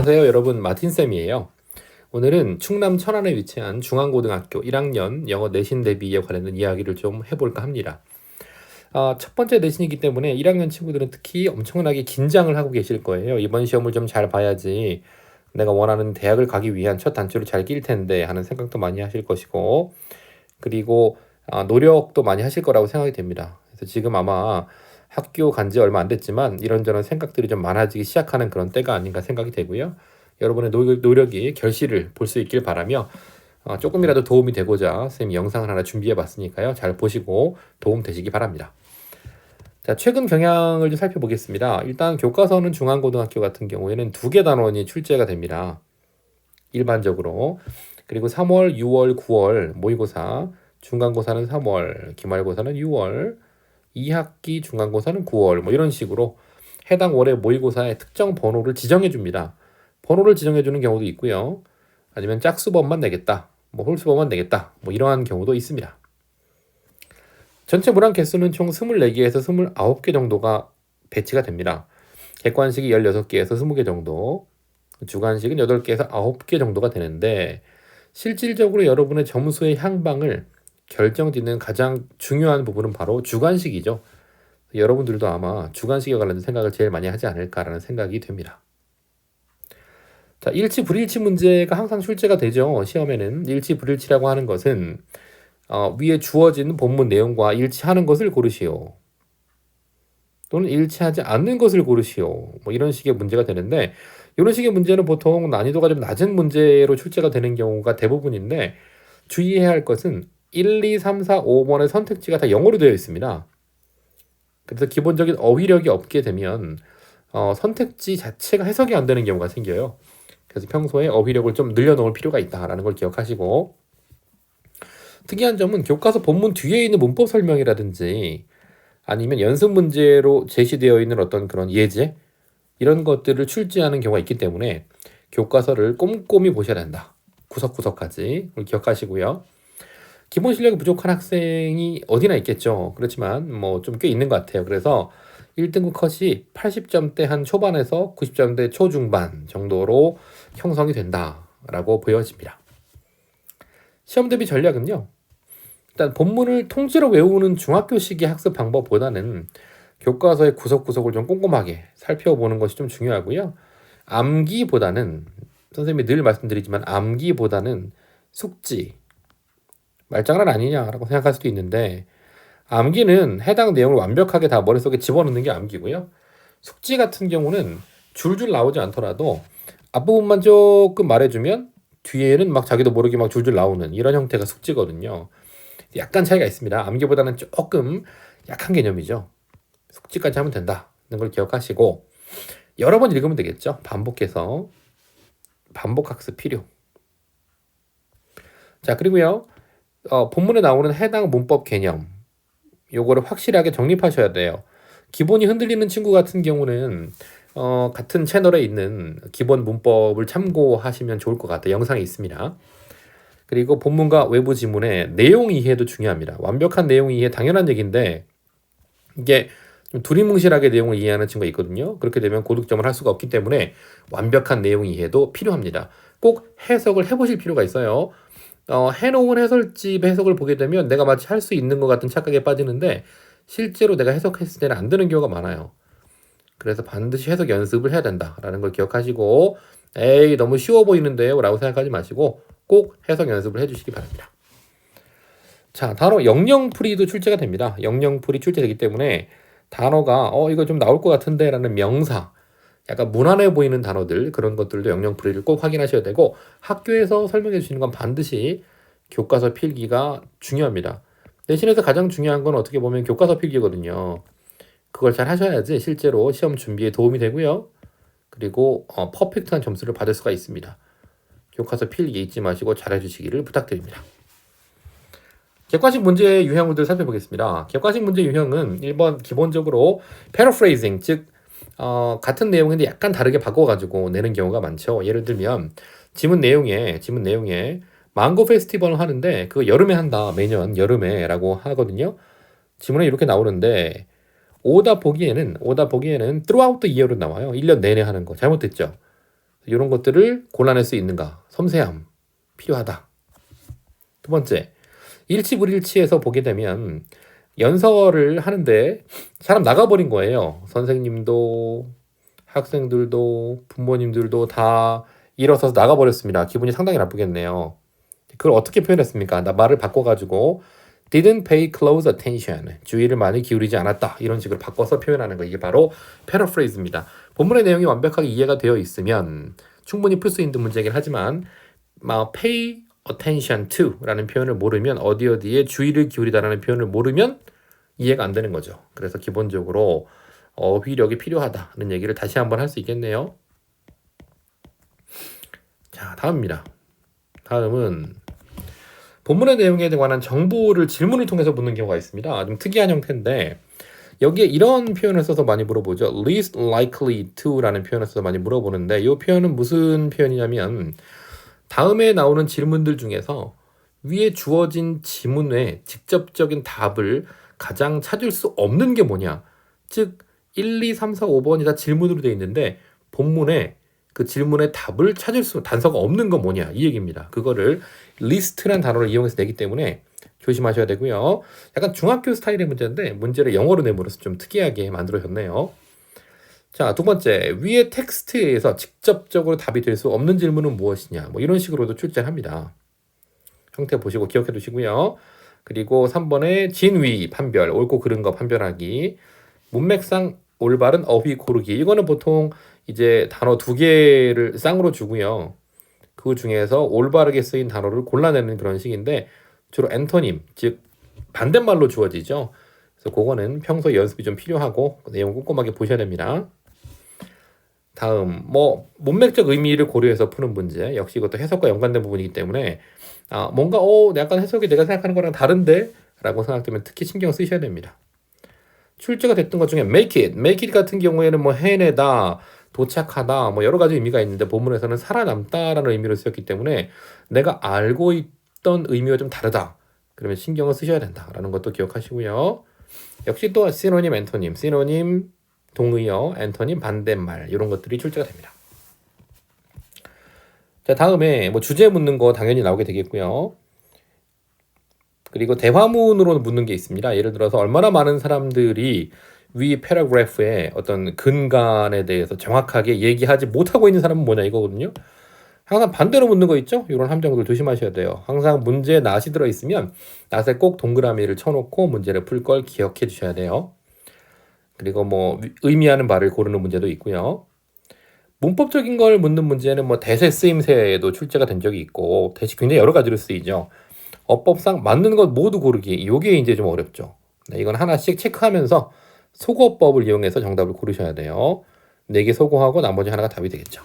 안녕하세요 여러분, 마틴쌤이에요. 오늘은 충남 천안에 위치한 중앙고등학교 1학년 영어 내신 대비에 관련된 이야기를 좀 해볼까 합니다. 첫 번째 내신이기 때문에 1학년 친구들은 특히 엄청나게 긴장을 하고 계실 거예요. 이번 시험을 좀 잘 봐야지 내가 원하는 대학을 가기 위한 첫 단추를 잘 낄 텐데 하는 생각도 많이 하실 것이고, 그리고 노력도 많이 하실 거라고 생각이 됩니다. 그래서 지금 아마 학교 간지 얼마 안 됐지만 이런저런 생각들이 좀 많아지기 시작하는 그런 때가 아닌가 생각이 되고요. 여러분의 노력이 결실을 볼 수 있길 바라며 조금이라도 도움이 되고자 선생님이 영상을 하나 준비해 봤으니까요. 잘 보시고 도움 되시기 바랍니다. 자, 최근 경향을 좀 살펴보겠습니다. 일단 교과서는 중앙고등학교 같은 경우에는 2개 단원이 출제가 됩니다. 일반적으로. 그리고 3월, 6월, 9월 모의고사, 중간고사는 3월, 기말고사는 6월, 2학기 중간고사는 9월, 뭐 이런 식으로 해당 월의 모의고사의 특정 번호를 지정해 줍니다. 번호를 지정해 주는 경우도 있고요. 아니면 짝수번만 내겠다, 뭐 홀수번만 내겠다, 뭐 이러한 경우도 있습니다. 전체 문항 개수는 총 24개에서 29개 정도가 배치가 됩니다. 객관식이 16개에서 20개 정도, 주관식은 8개에서 9개 정도가 되는데, 실질적으로 여러분의 점수의 향방을 결정짓는 가장 중요한 부분은 바로 주관식이죠. 여러분들도 아마 주관식에 관련된 생각을 제일 많이 하지 않을까라는 생각이 됩니다. 자, 일치 불일치 문제가 항상 출제가 되죠. 시험에는 일치 불일치라고 하는 것은 위에 주어진 본문 내용과 일치하는 것을 고르시오, 또는 일치하지 않는 것을 고르시오, 뭐 이런 식의 문제가 되는데, 이런 식의 문제는 보통 난이도가 좀 낮은 문제로 출제가 되는 경우가 대부분인데, 주의해야 할 것은 1, 2, 3, 4, 5번의 선택지가 다 영어로 되어 있습니다. 그래서 기본적인 어휘력이 없게 되면 선택지 자체가 해석이 안 되는 경우가 생겨요. 그래서 평소에 어휘력을 좀 늘려놓을 필요가 있다라는 걸 기억하시고, 특이한 점은 교과서 본문 뒤에 있는 문법 설명이라든지 아니면 연습 문제로 제시되어 있는 어떤 그런 예제, 이런 것들을 출제하는 경우가 있기 때문에 교과서를 꼼꼼히 보셔야 된다. 구석구석까지 기억하시고요. 기본 실력이 부족한 학생이 어디나 있겠죠. 그렇지만 뭐 좀 꽤 있는 것 같아요. 그래서 1등급 컷이 80점대 한 초반에서 90점대 초중반 정도로 형성이 된다라고 보여집니다. 시험 대비 전략은요, 일단 본문을 통째로 외우는 중학교 시기 학습 방법보다는 교과서의 구석구석을 좀 꼼꼼하게 살펴보는 것이 좀 중요하고요. 암기보다는, 선생님이 늘 말씀드리지만 암기보다는 숙지, 말장난 아니냐라고 생각할 수도 있는데, 암기는 해당 내용을 완벽하게 다 머릿속에 집어넣는 게 암기고요. 숙지 같은 경우는 줄줄 나오지 않더라도 앞부분만 조금 말해주면 뒤에는 막 자기도 모르게 막 줄줄 나오는 이런 형태가 숙지거든요. 약간 차이가 있습니다. 암기보다는 조금 약한 개념이죠. 숙지까지 하면 된다는 걸 기억하시고, 여러 번 읽으면 되겠죠. 반복해서 반복학습 필요. 자, 그리고요, 본문에 나오는 해당 문법 개념, 요거를 확실하게 정립하셔야 돼요. 기본이 흔들리는 친구 같은 경우는 같은 채널에 있는 기본 문법을 참고하시면 좋을 것 같아요. 영상이 있습니다. 그리고 본문과 외부 지문의 내용 이해도 중요합니다. 완벽한 내용 이해 당연한 얘기인데, 이게 좀 두리뭉실하게 내용을 이해하는 친구가 있거든요. 그렇게 되면 고득점을 할 수가 없기 때문에 완벽한 내용 이해도 필요합니다. 꼭 해석을 해보실 필요가 있어요. 해놓은 해설집 해석을 보게 되면 내가 마치 할 수 있는 것 같은 착각에 빠지는데, 실제로 내가 해석했을 때는 안 되는 경우가 많아요. 그래서 반드시 해석 연습을 해야 된다라는 걸 기억하시고, 에이 너무 쉬워 보이는데요 라고 생각하지 마시고 꼭 해석 연습을 해주시기 바랍니다. 자, 단어 영영풀이도 출제가 됩니다. 영영풀이 출제되기 때문에 단어가 이거 좀 나올 것 같은데 라는 명사, 약간 무난해 보이는 단어들, 그런 것들도 영영풀이를 꼭 확인하셔야 되고, 학교에서 설명해 주시는 건 반드시 교과서 필기가 중요합니다. 내신에서 가장 중요한 건 어떻게 보면 교과서 필기거든요. 그걸 잘 하셔야지 실제로 시험 준비에 도움이 되고요. 그리고 퍼펙트한 점수를 받을 수가 있습니다. 교과서 필기 잊지 마시고 잘 해주시기를 부탁드립니다. 객관식 문제 유형들 살펴보겠습니다. 객관식 문제 유형은 1번 기본적으로 paraphrasing, 즉 같은 내용인데 약간 다르게 바꿔가지고 내는 경우가 많죠. 예를 들면 지문 내용에 망고 페스티벌을 하는데 그거 여름에 한다, 매년 여름에 라고 하거든요. 지문에 이렇게 나오는데 오답 보기에는 throughout the year로 나와요. 1년 내내 하는 거 잘못됐죠. 이런 것들을 골라낼 수 있는가? 섬세함 필요하다. 두 번째, 일치불일치에서 보게 되면 연설을 하는데 사람 나가버린 거예요. 선생님도 학생들도 부모님들도 다 일어서서 나가버렸습니다. 기분이 상당히 나쁘겠네요. 그걸 어떻게 표현했습니까? 나 말을 바꿔가지고 didn't pay close attention. 주의를 많이 기울이지 않았다. 이런 식으로 바꿔서 표현하는 거. 이게 바로 패러프레이즈입니다. 본문의 내용이 완벽하게 이해가 되어 있으면 충분히 풀 수 있는 문제이긴 하지만 pay attention to 라는 표현을 모르면 어디에 주의를 기울이다라는 표현을 모르면 이해가 안 되는 거죠. 그래서 기본적으로 어휘력이 필요하다는 얘기를 다시 한번 할 수 있겠네요. 자, 다음입니다. 다음은 본문의 내용에 관한 정보를 질문을 통해서 묻는 경우가 있습니다. 좀 특이한 형태인데 여기에 이런 표현을 써서 많이 물어보죠. least likely to라는 표현을 써서 많이 물어보는데 이 표현은 무슨 표현이냐면 다음에 나오는 질문들 중에서 위에 주어진 지문의 직접적인 답을 가장 찾을 수 없는 게 뭐냐. 즉 1, 2, 3, 4, 5번이 다 질문으로 되어 있는데 본문에 그 질문의 답을 찾을 수 단서가 없는 건 뭐냐 이 얘기입니다. 그거를 list라는 단어를 이용해서 내기 때문에 조심하셔야 되고요. 약간 중학교 스타일의 문제인데 문제를 영어로 내므로써 좀 특이하게 만들어졌네요. 자, 두 번째, 위의 텍스트에서 직접적으로 답이 될 수 없는 질문은 무엇이냐 뭐 이런 식으로도 출제합니다. 형태 보시고 기억해 두시고요. 그리고 3번에 진위 판별, 옳고 그른 거 판별하기, 문맥상 올바른 어휘 고르기. 이거는 보통 이제 단어 2개를 쌍으로 주고요. 그 중에서 올바르게 쓰인 단어를 골라내는 그런 식인데 주로 엔토님, 즉 반대말로 주어지죠. 그래서 그거는 평소 연습이 좀 필요하고 내용 꼼꼼하게 보셔야 됩니다. 다음, 문맥적 의미를 고려해서 푸는 문제. 역시 이것도 해석과 연관된 부분이기 때문에 뭔가 약간 해석이 내가 생각하는 거랑 다른데? 라고 생각되면 특히 신경 쓰셔야 됩니다. 출제가 됐던 것 중에 make it 같은 경우에는 해내다, 도착하다, 여러 가지 의미가 있는데 본문에서는 살아남다라는 의미로 쓰였기 때문에 내가 알고 있던 의미와 좀 다르다. 그러면 신경을 쓰셔야 된다라는 것도 기억하시고요. 역시 또 시노님, 엔토님, 시노님 동의어, 엔토님 반대말 이런 것들이 출제가 됩니다. 자, 다음에 주제 묻는 거 당연히 나오게 되겠고요. 그리고 대화문으로 묻는 게 있습니다. 예를 들어서 얼마나 많은 사람들이 위 패러그래프의 어떤 근간에 대해서 정확하게 얘기하지 못하고 있는 사람은 뭐냐 이거거든요. 항상 반대로 묻는 거 있죠? 이런 함정들 조심하셔야 돼요. 항상 문제에 낫이 들어있으면 낫에 꼭 동그라미를 쳐놓고 문제를 풀 걸 기억해 주셔야 돼요. 그리고 의미하는 바를 고르는 문제도 있고요. 문법적인 걸 묻는 문제는 대세 쓰임새에도 출제가 된 적이 있고 대시 굉장히 여러 가지로 쓰이죠. 어법상 맞는 것 모두 고르기. 이게 이제 좀 어렵죠. 네, 이건 하나씩 체크하면서 소거법을 이용해서 정답을 고르셔야 돼요. 4개 소거하고 나머지 하나가 답이 되겠죠.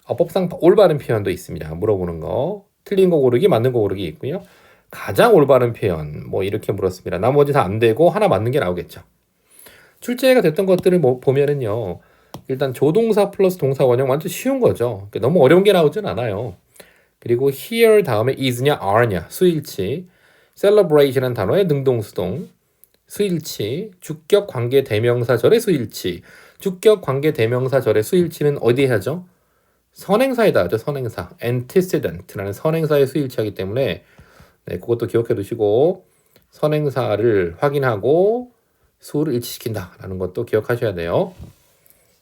어법상 올바른 표현도 있습니다. 물어보는 거. 틀린 거 고르기, 맞는 거 고르기 있고요. 가장 올바른 표현 이렇게 물었습니다. 나머지 다 안 되고 하나 맞는 게 나오겠죠. 출제가 됐던 것들을 보면은요. 일단 조동사 플러스 동사 원형 완전 쉬운 거죠. 너무 어려운 게 나오진 않아요. 그리고 here 다음에 is냐 are냐 수일치, celebrate라는 단어의 능동수동, 수일치, 주격 관계 대명사절의 수일치, 주격 관계 대명사절의 수일치는 어디에 하죠? 선행사에다 하죠. 선행사, antecedent라는 선행사의 수일치하기 때문에 그것도 기억해 두시고 선행사를 확인하고 수를 일치시킨다라는 것도 기억하셔야 돼요.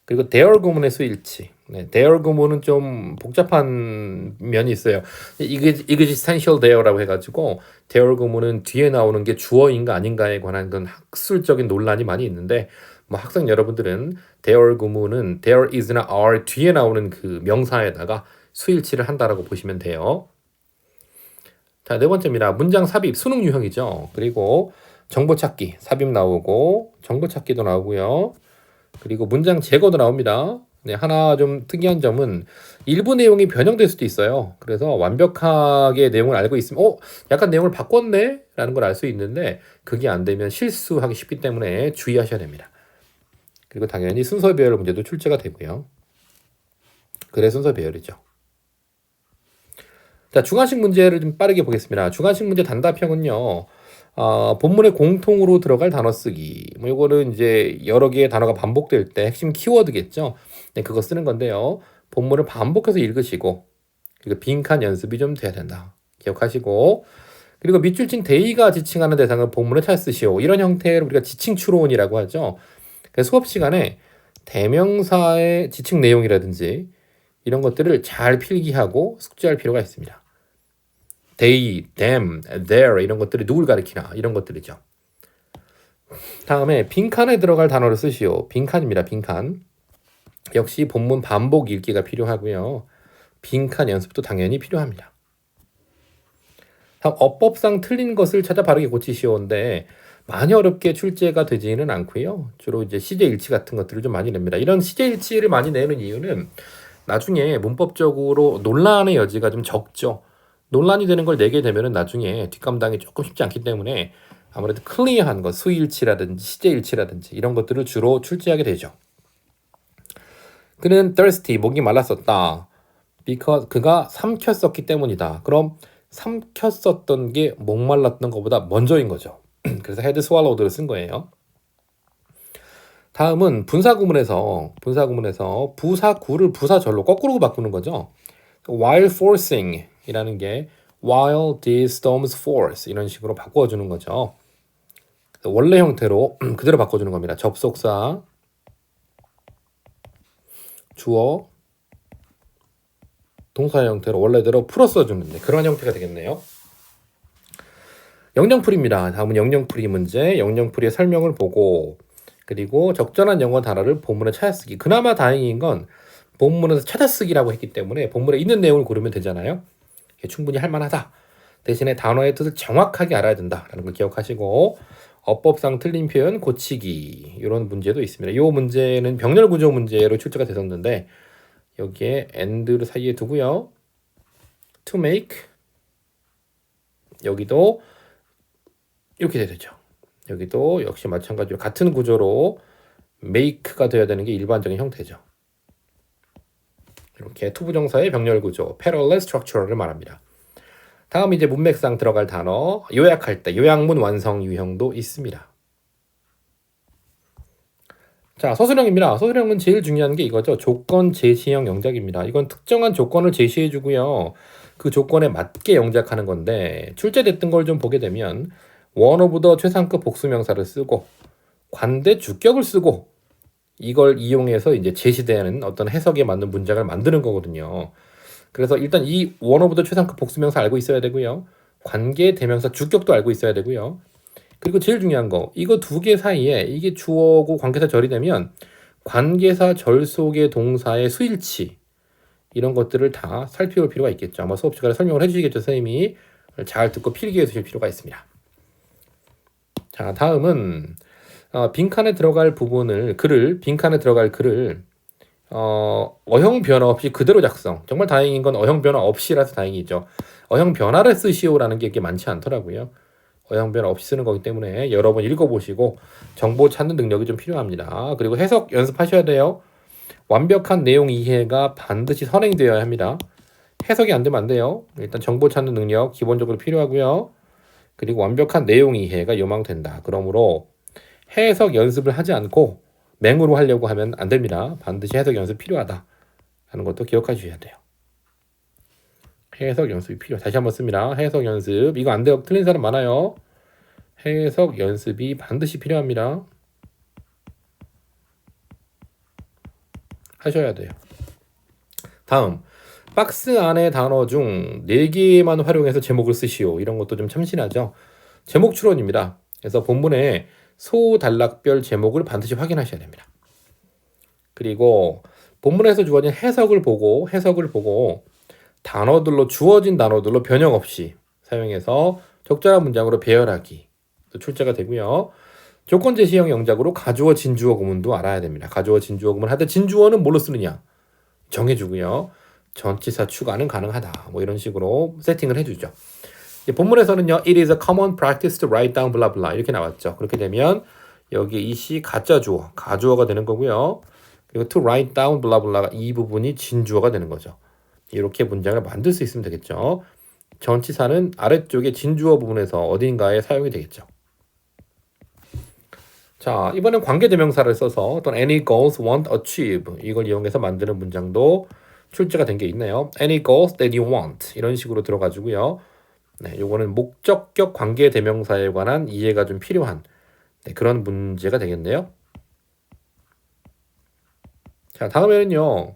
그리고 there 구문의 수일치. there 구문은 좀 복잡한 면이 있어요. existential there라고 해가지고 there 구문은 뒤에 나오는 게 주어인가 아닌가에 관한 건 학술적인 논란이 많이 있는데 학생 여러분들은 there 구문은 there is나 are 뒤에 나오는 그 명사에다가 수일치를 한다라고 보시면 돼요. 자, 4번째입니다. 문장 삽입, 수능 유형이죠. 그리고 정보 찾기, 삽입 나오고 정보 찾기도 나오고요. 그리고 문장 제거도 나옵니다. 하나 좀 특이한 점은 일부 내용이 변형될 수도 있어요. 그래서 완벽하게 내용을 알고 있으면 약간 내용을 바꿨네? 라는 걸 알 수 있는데 그게 안 되면 실수하기 쉽기 때문에 주의하셔야 됩니다. 그리고 당연히 순서 배열 문제도 출제가 되고요. 그래 순서 배열이죠. 자, 주관식 문제를 좀 빠르게 보겠습니다. 주관식 문제 단답형은요. 본문에 공통으로 들어갈 단어 쓰기. 이거는 이제 여러 개의 단어가 반복될 때 핵심 키워드겠죠. 그거 쓰는 건데요. 본문을 반복해서 읽으시고 그리고 빈칸 연습이 좀 돼야 된다. 기억하시고 그리고 밑줄 친 대의가 지칭하는 대상을 본문에 잘 쓰시오. 이런 형태를 우리가 지칭 추론이라고 하죠. 그래서 수업 시간에 대명사의 지칭 내용이라든지 이런 것들을 잘 필기하고 숙지할 필요가 있습니다. they, them, their 이런 것들이 누굴 가리키나 이런 것들이죠. 다음에 빈칸에 들어갈 단어를 쓰시오. 빈칸입니다. 빈칸. 역시 본문 반복 읽기가 필요하고요. 빈칸 연습도 당연히 필요합니다. 다음 어법상 틀린 것을 찾아 바르게 고치시오인데 많이 어렵게 출제가 되지는 않고요. 주로 이제 시제 일치 같은 것들을 좀 많이 냅니다. 이런 시제 일치를 많이 내는 이유는 나중에 문법적으로 논란의 여지가 좀 적죠. 논란이 되는 걸 내게 되면은 나중에 뒷감당이 조금 쉽지 않기 때문에 아무래도 클리어한 것, 수일치라든지 시제일치라든지 이런 것들을 주로 출제하게 되죠. 그는 thirsty, 목이 말랐었다. because 그가 삼켰었기 때문이다. 그럼 삼켰었던 게 목말랐던 것보다 먼저인 거죠. 그래서 had swallowed를 쓴 거예요. 다음은 분사구문에서 부사구를 부사절로 거꾸로 바꾸는 거죠. while forcing 이라는 게 while these storms force 이런 식으로 바꿔주는 거죠. 원래 형태로 그대로 바꿔주는 겁니다. 접속사, 주어, 동사 형태로 원래대로 풀어 써주는데 그런 형태가 되겠네요. 영영풀이입니다. 다음은 영영풀이 문제, 영영풀이의 설명을 보고 그리고 적절한 영어 단어를 본문에 찾아쓰기. 그나마 다행인 건 본문에서 찾아쓰기라고 했기 때문에 본문에 있는 내용을 고르면 되잖아요. 충분히 할만하다. 대신에 단어의 뜻을 정확하게 알아야 된다라는 걸 기억하시고 어법상 틀린 표현 고치기 이런 문제도 있습니다. 이 문제는 병렬 구조 문제로 출제가 됐었는데 여기에 and를 사이에 두고요. to make 여기도 이렇게 되죠. 여기도 역시 마찬가지로 같은 구조로 make가 되어야 되는 게 일반적인 형태죠. 이렇게 투부정사의 병렬 구조, parallel structure를 말합니다. 다음 이제 문맥상 들어갈 단어, 요약할 때 요약문 완성 유형도 있습니다. 자, 서술형입니다. 서술형은 제일 중요한 게 이거죠. 조건 제시형 영작입니다. 이건 특정한 조건을 제시해 주고요. 그 조건에 맞게 영작하는 건데 출제됐던 걸 좀 보게 되면 원어보다 최상급 복수명사를 쓰고 관대 주격을 쓰고 이걸 이용해서 이제 제시되는 어떤 해석에 맞는 문장을 만드는 거거든요. 그래서 일단 이 원어보다 최상급 복수명사 알고 있어야 되고요. 관계 대명사 주격도 알고 있어야 되고요. 그리고 제일 중요한 거 이거 두 개 사이에 이게 주어고 관계사 절이 되면 관계사 절 속의 동사의 수일치 이런 것들을 다 살펴볼 필요가 있겠죠. 아마 수업 시간에 설명을 해주시겠죠. 선생님이 잘 듣고 필기해 주실 필요가 있습니다. 자, 다음은 빈칸에 들어갈 부분을 빈칸에 들어갈 글을 어형 변화 없이 그대로 작성. 정말 다행인 건 어형 변화 없이라서 다행이죠. 어형 변화를 쓰시오라는 게 이렇게 많지 않더라고요. 어형 변화 없이 쓰는 거기 때문에 여러 번 읽어보시고 정보 찾는 능력이 좀 필요합니다. 그리고 해석 연습하셔야 돼요. 완벽한 내용 이해가 반드시 선행되어야 합니다. 해석이 안 되면 안 돼요. 일단 정보 찾는 능력 기본적으로 필요하고요. 그리고 완벽한 내용 이해가 요망된다. 그러므로 해석 연습을 하지 않고 맹으로 하려고 하면 안 됩니다. 반드시 해석 연습 필요하다 하는 것도 기억하셔야 돼요. 해석 연습이 다시 한번 씁니다. 해석 연습. 이거 안 돼요. 틀린 사람 많아요. 해석 연습이 반드시 필요합니다. 하셔야 돼요. 다음 박스 안의 단어 중 4개만 활용해서 제목을 쓰시오. 이런 것도 좀 참신하죠. 제목 추론입니다. 그래서 본문에 소단락별 제목을 반드시 확인하셔야 됩니다. 그리고 본문에서 주어진 해석을 보고 단어들로 주어진 단어들로 변형 없이 사용해서 적절한 문장으로 배열하기 또 출제가 되고요. 조건 제시형 영작으로 가주어 진주어 구문도 알아야 됩니다. 가주어 진주어 구문 하되 진주어는 뭘로 쓰느냐 정해주고요. 전치사 추가는 가능하다. 뭐 이런 식으로 세팅을 해주죠. 본문에서는요. It is a common practice to write down blah blah 이렇게 나왔죠. 그렇게 되면 여기 이시 가짜 주어, 가주어가 되는 거고요. 그리고 to write down blah blah가 이 부분이 진주어가 되는 거죠. 이렇게 문장을 만들 수 있으면 되겠죠. 전치사는 아래쪽에 진주어 부분에서 어딘가에 사용이 되겠죠. 자, 이번엔 관계대명사를 써서 어떤 any goals want achieve 이걸 이용해서 만드는 문장도 출제가 된 게 있네요. Any goals that you want 이런 식으로 들어가지고요. 네, 요거는 목적격 관계대명사에 관한 이해가 좀 필요한 그런 문제가 되겠네요. 자, 다음에는요.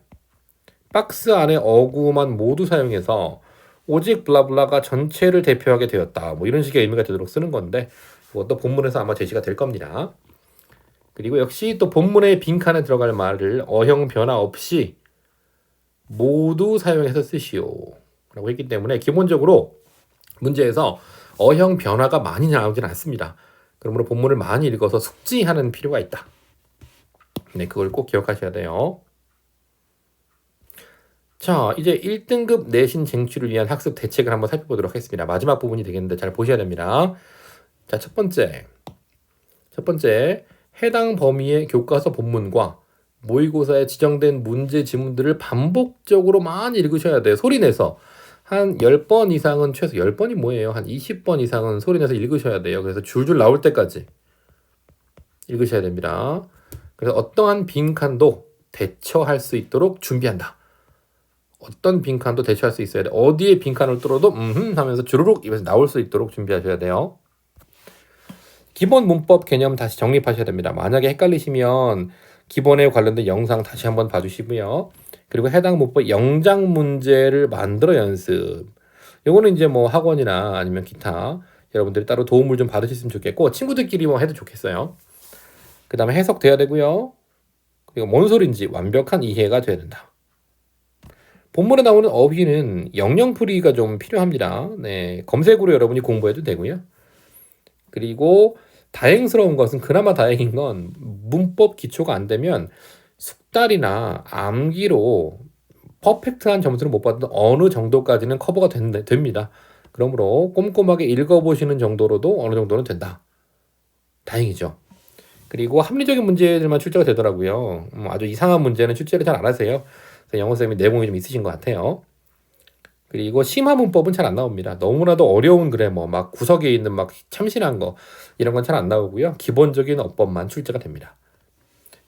박스 안에 어구만 모두 사용해서 오직 블라블라가 전체를 대표하게 되었다. 뭐 이런 식의 의미가 되도록 쓰는 건데 그것도 본문에서 아마 제시가 될 겁니다. 그리고 역시 또 본문의 빈칸에 들어갈 말을 어형 변화 없이 모두 사용해서 쓰시오 라고 했기 때문에 기본적으로 문제에서 어형 변화가 많이 나오진 않습니다. 그러므로 본문을 많이 읽어서 숙지하는 필요가 있다. 네, 그걸 꼭 기억하셔야 돼요. 자, 이제 1등급 내신 쟁취를 위한 학습 대책을 한번 살펴보도록 하겠습니다. 마지막 부분이 되겠는데 잘 보셔야 됩니다. 자, 첫 번째, 해당 범위의 교과서 본문과 모의고사에 지정된 문제 지문들을 반복적으로 많이 읽으셔야 돼요. 소리내서. 한 10번 이상은 최소 10번이 뭐예요? 한 20번 이상은 소리내서 읽으셔야 돼요. 그래서 줄줄 나올 때까지 읽으셔야 됩니다. 그래서 어떠한 빈칸도 대처할 수 있도록 준비한다. 어떤 빈칸도 대처할 수 있어야 돼. 어디에 빈칸을 뚫어도 하면서 주르륵 입에서 나올 수 있도록 준비하셔야 돼요. 기본 문법 개념 다시 정립하셔야 됩니다. 만약에 헷갈리시면 기본에 관련된 영상 다시 한번 봐주시고요. 그리고 해당 문법 영장 문제를 만들어 연습. 요거는 이제 뭐 학원이나 아니면 기타 여러분들이 따로 도움을 좀 받으셨으면 좋겠고 친구들끼리 뭐 해도 좋겠어요. 그 다음에 해석돼야 되고요. 그리고 뭔 소린지 완벽한 이해가 돼야 된다. 본문에 나오는 어휘는 영영풀이가 좀 필요합니다. 네, 검색으로 여러분이 공부해도 되고요. 그리고 다행스러운 것은 그나마 다행인 건 문법 기초가 안 되면 숙달이나 암기로 퍼펙트한 점수를 못 받아도 어느 정도까지는 커버가 됩니다. 그러므로 꼼꼼하게 읽어보시는 정도로도 어느 정도는 된다. 다행이죠. 그리고 합리적인 문제들만 출제가 되더라고요. 아주 이상한 문제는 출제를 잘 안 하세요. 영어쌤이 내공이 좀 있으신 것 같아요. 그리고 심화 문법은 잘 안 나옵니다. 너무나도 어려운 그래머, 막 구석에 있는 막 참신한 거 이런 건 잘 안 나오고요. 기본적인 어법만 출제가 됩니다.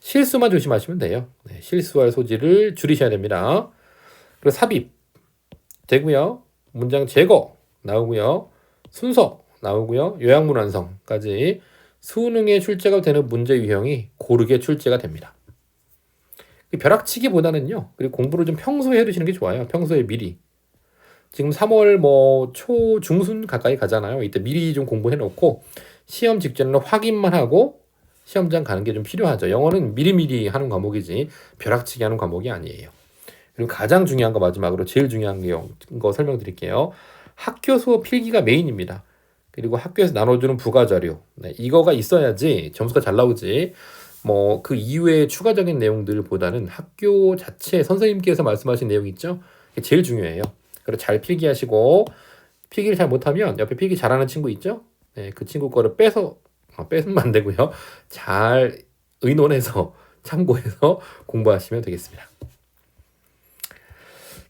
실수만 조심하시면 돼요. 네, 실수할 소지를 줄이셔야 됩니다. 그리고 삽입 되고요. 문장 제거 나오고요. 순서 나오고요. 요약문 완성까지 수능에 출제가 되는 문제 유형이 고르게 출제가 됩니다. 벼락치기보다는요. 그리고 공부를 좀 평소에 해두시는 게 좋아요. 평소에 미리. 지금 3월 뭐 초 중순 가까이 가잖아요. 이때 미리 좀 공부해 놓고 시험 직전에는 확인만 하고 시험장 가는 게 좀 필요하죠. 영어는 미리미리 하는 과목이지 벼락치기 하는 과목이 아니에요. 그리고 가장 중요한 거 마지막으로 제일 중요한 거 설명드릴게요. 학교 수업 필기가 메인입니다. 그리고 학교에서 나눠주는 부가자료. 네, 이거가 있어야지 점수가 잘 나오지. 뭐 그 이후에 추가적인 내용들보다는 학교 자체 선생님께서 말씀하신 내용 있죠? 그게 제일 중요해요. 그래서 잘 필기하시고 필기를 잘 못하면 옆에 필기 잘하는 친구 있죠? 네, 그 친구 거를 뺏으면 안 되고요. 잘 의논해서 참고해서 공부하시면 되겠습니다.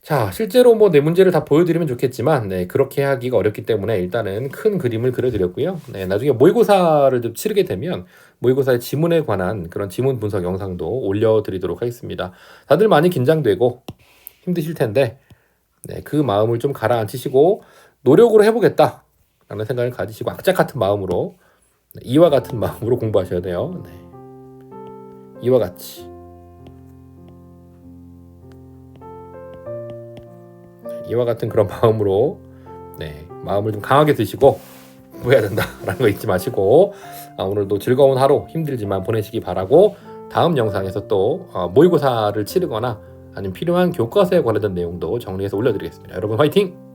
자, 실제로 뭐 네 문제를 다 보여드리면 좋겠지만 그렇게 하기가 어렵기 때문에 일단은 큰 그림을 그려드렸고요. 나중에 모의고사를 좀 치르게 되면 모의고사의 지문에 관한 그런 지문 분석 영상도 올려드리도록 하겠습니다. 다들 많이 긴장되고 힘드실 텐데 그 마음을 좀 가라앉히시고 노력으로 해보겠다 라는 생각을 가지시고 악착 같은 마음으로 이와 같은 마음으로 공부하셔야 돼요. 이와 같이 이와 같은 그런 마음으로 마음을 좀 강하게 드시고 공부해야 된다라는 거 잊지 마시고 오늘도 즐거운 하루 힘들지만 보내시기 바라고 다음 영상에서 또 모의고사를 치르거나 아니면 필요한 교과서에 관련된 내용도 정리해서 올려드리겠습니다. 여러분 화이팅!